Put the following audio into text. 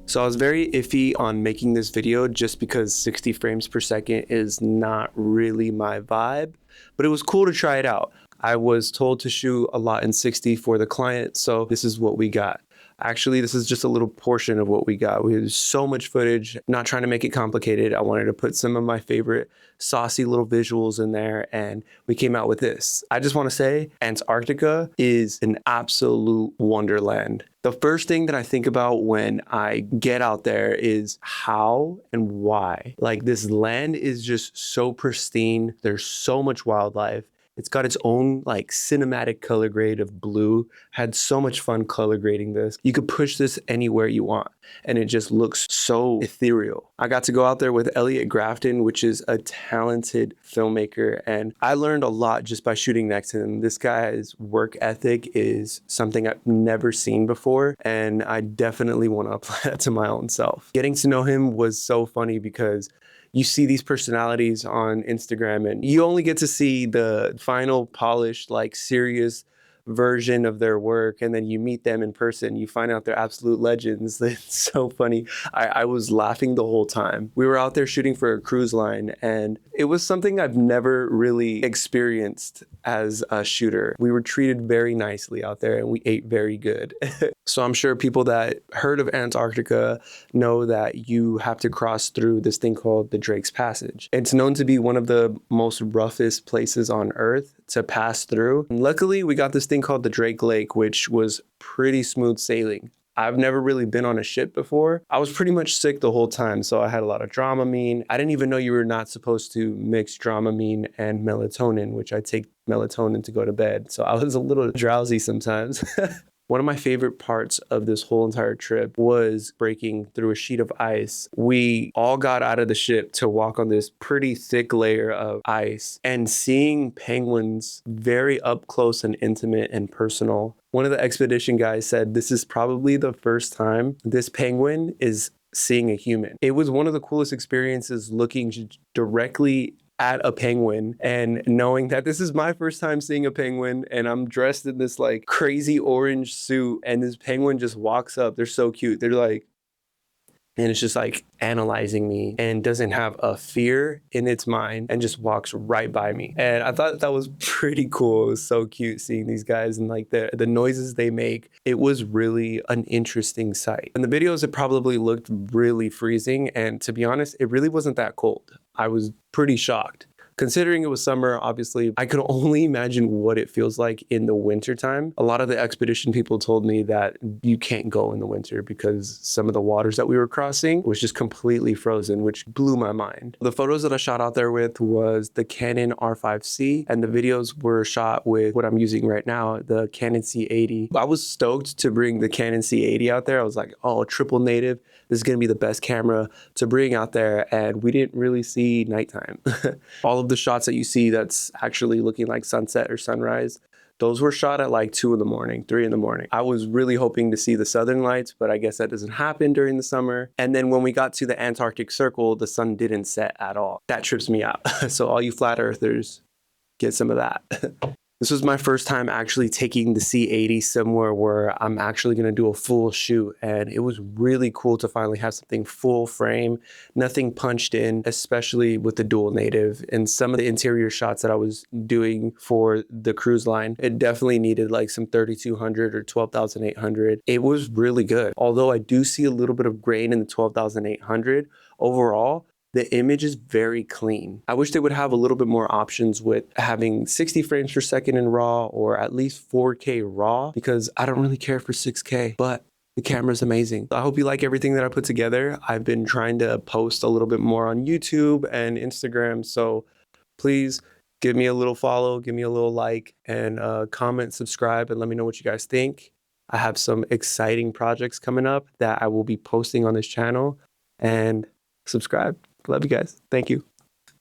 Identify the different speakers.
Speaker 1: So I was very iffy on making this video just because 60 frames per second is not really my vibe, but it was cool to try it out. I was told to shoot a lot in 60 for the client, so this is what we got. Actually, this is just a little portion of what we got. We had so much footage, not trying to make it complicated. I wanted to put some of my favorite saucy little visuals in there, and we came out with this. I just want to say Antarctica is an absolute wonderland. The first thing that I think about when I get out there is how and why. Like, this land is just so pristine. There's so much wildlife. It's got its own like cinematic color grade of blue. Had so much fun color grading this. You could push this anywhere you want and it just looks so ethereal. I got to go out there with Elliot Grafton, which is a talented filmmaker, and I learned a lot just by shooting next to him. This guy's work ethic is something I've never seen before, and I definitely want to apply that to my own self. Getting to know him was so funny because you see these personalities on Instagram and you only get to see the final polished, like serious version of their work. And then you meet them in person, you find out they're absolute legends. It's so funny. I was laughing the whole time. We were out there shooting for a cruise line and it was something I've never really experienced as a shooter. We were treated very nicely out there and we ate very good. So I'm sure people that heard of Antarctica know that you have to cross through this thing called the Drake's Passage. It's known to be one of the most roughest places on Earth to pass through. And luckily, we got this thing called the Drake Lake, which was pretty smooth sailing. I've never really been on a ship before. I was pretty much sick the whole time, so I had a lot of Dramamine. I didn't even know you were not supposed to mix Dramamine and melatonin, which I take melatonin to go to bed. So I was a little drowsy sometimes. One of my favorite parts of this whole entire trip was breaking through a sheet of ice. We all got out of the ship to walk on this pretty thick layer of ice and seeing penguins very up close and intimate and personal. One of the expedition guys said this is probably the first time this penguin is seeing a human. It was one of the coolest experiences looking directly at a penguin and knowing that this is my first time seeing a penguin and I'm dressed in this like crazy orange suit and this penguin just walks up. They're so cute. They're like, and it's just like analyzing me and doesn't have a fear in its mind and just walks right by me. And I thought that was pretty cool. It was so cute seeing these guys and like the noises they make. It was really an interesting sight. In the videos, it probably looked really freezing. And to be honest, it really wasn't that cold. I was pretty shocked. Considering it was summer, obviously, I could only imagine what it feels like in the wintertime. A lot of the expedition people told me that you can't go in the winter because some of the waters that we were crossing was just completely frozen, which blew my mind. The photos that I shot out there with was the Canon R5C, and the videos were shot with what I'm using right now, the Canon C80. I was stoked to bring the Canon C80 out there. I was like, oh, triple native. This is gonna be the best camera to bring out there, and we didn't really see nighttime. All of the shots that you see that's actually looking like sunset or sunrise, those were shot at like 2 in the morning, 3 in the morning. I was really hoping to see the southern lights, but I guess that doesn't happen during the summer. And then when we got to the Antarctic Circle, the sun didn't set at all. That trips me out. So all you flat earthers, get some of that. This was my first time actually taking the C80 somewhere where I'm actually gonna do a full shoot, and it was really cool to finally have something full frame, nothing punched in, especially with the dual native. And some of the interior shots that I was doing for the cruise line, it definitely needed like some 3200 or 12,800. It was really good. Although I do see a little bit of grain in the 12,800, overall, the image is very clean. I wish they would have a little bit more options with having 60 frames per second in RAW or at least 4K RAW, because I don't really care for 6K, but the camera's amazing. I hope you like everything that I put together. I've been trying to post a little bit more on YouTube and Instagram, so please give me a little follow, give me a little like, and comment, subscribe, and let me know what you guys think. I have some exciting projects coming up that I will be posting on this channel, and subscribe. Love you guys. Thank you.